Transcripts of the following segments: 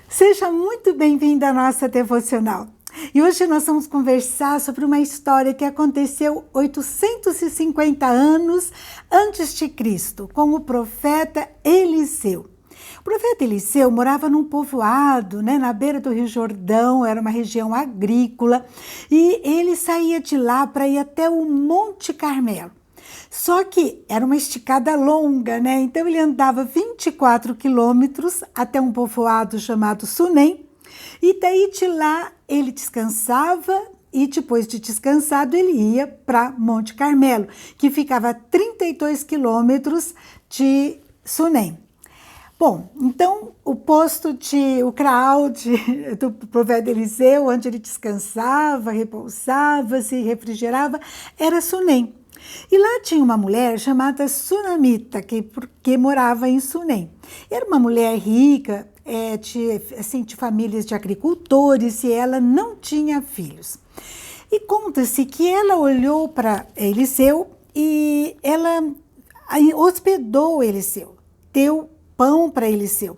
Seja muito bem-vinda à nossa devocional. E hoje nós vamos conversar sobre uma história que aconteceu 850 anos antes de Cristo, com o profeta Eliseu. O profeta Eliseu morava num povoado, na beira do Rio Jordão, era uma região agrícola, e ele saía de lá para ir até o Monte Carmelo. Só que era uma esticada longa, Então ele andava 24 quilômetros até um povoado chamado Sunem, e daí de lá ele descansava e depois de descansado ele ia para Monte Carmelo, que ficava a 32 quilômetros de Sunem. Bom, então o CRAU do profeta Eliseu, onde ele descansava, repousava, se refrigerava, era Sunem. E lá tinha uma mulher chamada Sunamita, que morava em Sunem. Era uma mulher rica, de famílias de agricultores, e ela não tinha filhos. E conta-se que ela olhou para Eliseu e ela hospedou Eliseu, deu pão para Eliseu.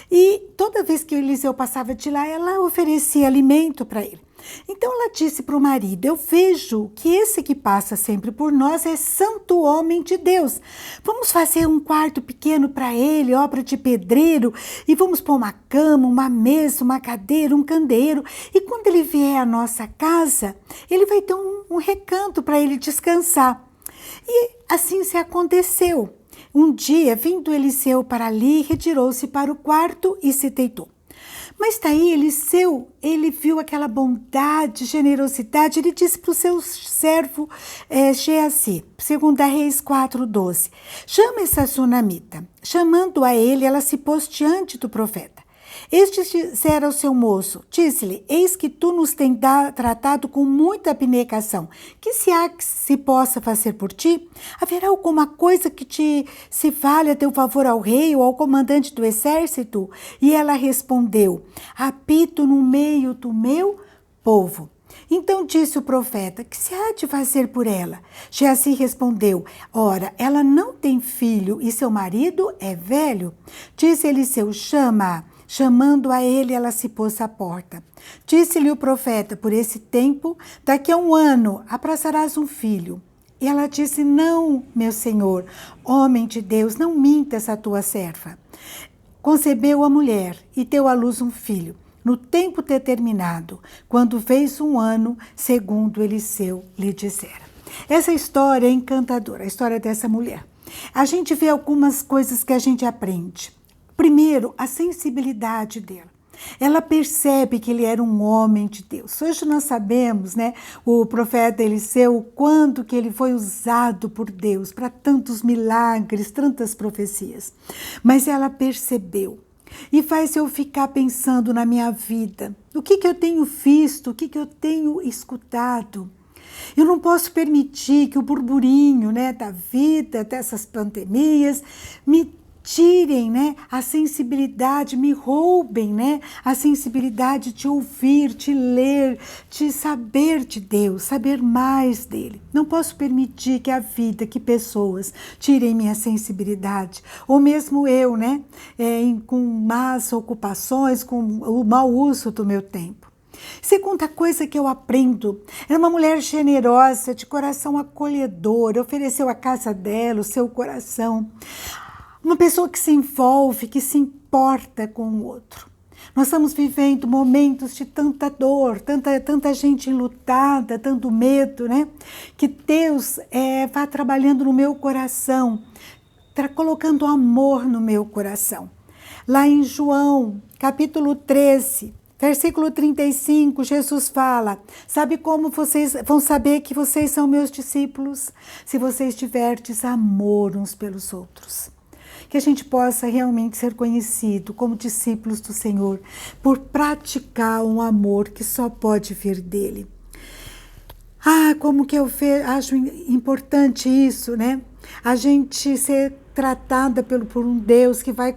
E toda vez que Eliseu passava de lá, ela oferecia alimento para ele. Então ela disse para o marido: eu vejo que esse que passa sempre por nós é santo homem de Deus. Vamos fazer um quarto pequeno para ele, obra de pedreiro, e vamos pôr uma cama, uma mesa, uma cadeira, um candeeiro. E quando ele vier à nossa casa, ele vai ter um recanto para ele descansar. E assim se aconteceu. Um dia, vindo Eliseu para ali, retirou-se para o quarto e se deitou. Mas daí Eliseu, ele viu aquela bondade, generosidade, ele disse para o seu servo Geazi, 2 Reis 4:12, chama essa sunamita. Chamando a ele, ela se pôs diante do profeta. Este dissera ao seu moço, disse-lhe: eis que tu nos tens tratado com muita abnegação, que se possa fazer por ti? Haverá alguma coisa que se valha teu favor ao rei ou ao comandante do exército? E ela respondeu: habito no meio do meu povo. Então disse o profeta: que se há de fazer por ela? Geazi respondeu: ora, ela não tem filho e seu marido é velho. Disse Eliseu: chama-a. Chamando a ele, ela se pôs à porta. Disse-lhe o profeta: por esse tempo, daqui a 1 ano, aprazarás um filho. E ela disse: não, meu senhor, homem de Deus, não mintas a tua serva. Concebeu a mulher e deu à luz um filho, no tempo determinado, quando fez 1 ano, segundo Eliseu lhe dissera. Essa história é encantadora, a história dessa mulher. A gente vê algumas coisas que a gente aprende. Primeiro, a sensibilidade dela. Ela percebe que ele era um homem de Deus. Hoje nós sabemos, o profeta Eliseu, o quanto que ele foi usado por Deus para tantos milagres, tantas profecias. Mas ela percebeu. E faz eu ficar pensando na minha vida. O que eu tenho visto, o que eu tenho escutado? Eu não posso permitir que o burburinho da vida, dessas pandemias, me tirem a sensibilidade, me roubem a sensibilidade de ouvir, de ler, de saber de Deus, saber mais dele. Não posso permitir que a vida, que pessoas tirem minha sensibilidade, ou mesmo eu, com más ocupações, com o mau uso do meu tempo. Segunda coisa que eu aprendo, era uma mulher generosa, de coração acolhedor, ofereceu a casa dela, o seu coração. Uma pessoa que se envolve, que se importa com o outro. Nós estamos vivendo momentos de tanta dor, tanta gente enlutada, tanto medo, Que Deus vá trabalhando no meu coração, colocando amor no meu coração. Lá em João, capítulo 13, versículo 35, Jesus fala: sabe como vocês vão saber que vocês são meus discípulos? Se vocês tiverdes amor uns pelos outros. Que a gente possa realmente ser conhecido como discípulos do Senhor, por praticar um amor que só pode vir dele. Como que eu acho importante isso, A gente ser tratada por um Deus que vai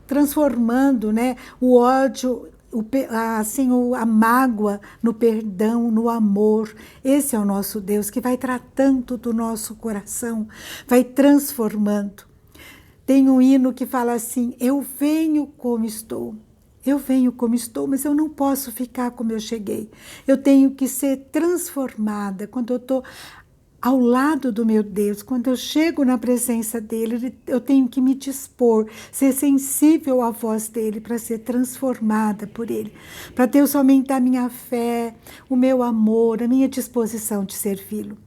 transformando, o ódio, a mágoa no perdão, no amor. Esse é o nosso Deus, que vai tratando do nosso coração, vai transformando. Tem um hino que fala assim: eu venho como estou, Eu venho como estou, mas eu não posso ficar como eu cheguei. Eu tenho que ser transformada quando eu estou ao lado do meu Deus, quando eu chego na presença dele, eu tenho que me dispor, ser sensível à voz dele para ser transformada por ele, para Deus aumentar a minha fé, o meu amor, a minha disposição de servi-lo.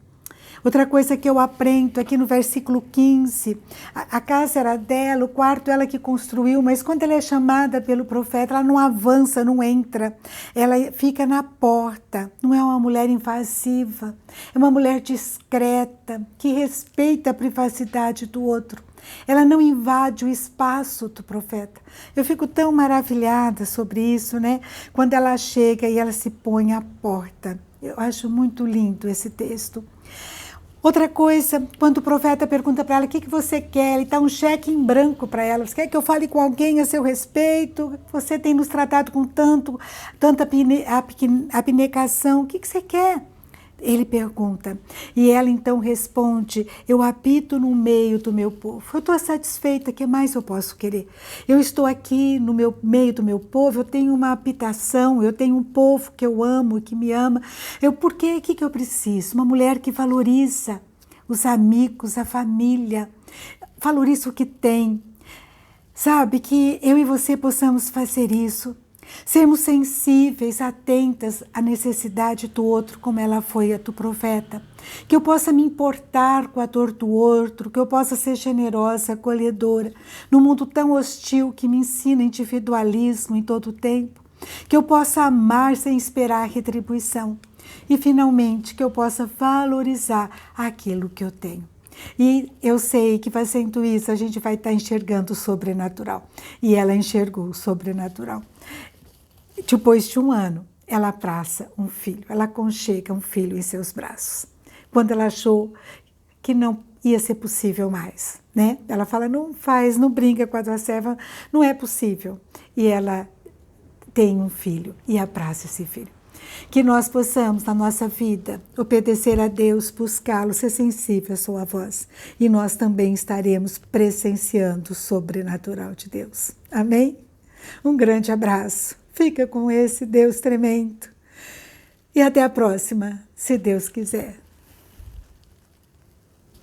Outra coisa que eu aprendo aqui no versículo 15, a casa era dela, o quarto ela que construiu, mas quando ela é chamada pelo profeta, ela não avança, não entra, ela fica na porta, não é uma mulher invasiva, é uma mulher discreta, que respeita a privacidade do outro. Ela não invade o espaço do profeta. Eu fico tão maravilhada sobre isso, né? Quando ela chega e ela se põe à porta. Eu acho muito lindo esse texto. Outra coisa, quando o profeta pergunta para ela, o que você quer? Ele dá um cheque em branco para ela. Você quer que eu fale com alguém a seu respeito? Você tem nos tratado com tanta abnegação. O que você quer? Ele pergunta. E ela então responde, eu habito no meio do meu povo. Eu estou satisfeita, o que mais eu posso querer? Eu estou aqui no meio do meu povo, eu tenho uma habitação, eu tenho um povo que eu amo, que me ama. Por quê? O que eu preciso? Uma mulher que valoriza os amigos, a família, valoriza o que tem. Sabe, que eu e você possamos fazer isso. Sermos sensíveis, atentas à necessidade do outro, como ela foi a do profeta. Que eu possa me importar com a dor do outro, que eu possa ser generosa, acolhedora, num mundo tão hostil que me ensina individualismo em todo o tempo. Que eu possa amar sem esperar retribuição. E, finalmente, que eu possa valorizar aquilo que eu tenho. E eu sei que fazendo isso a gente vai estar enxergando o sobrenatural. E ela enxergou o sobrenatural. Depois de um ano, ela abraça um filho, ela aconchega um filho em seus braços. Quando ela achou que não ia ser possível mais, né? Ela fala, não faz, não brinca com a tua serva, não é possível. E ela tem um filho e abraça esse filho. Que nós possamos, na nossa vida, obedecer a Deus, buscá-lo, ser sensível à sua voz. E nós também estaremos presenciando o sobrenatural de Deus. Amém? Um grande abraço. Fica com esse Deus tremendo. E até a próxima, se Deus quiser.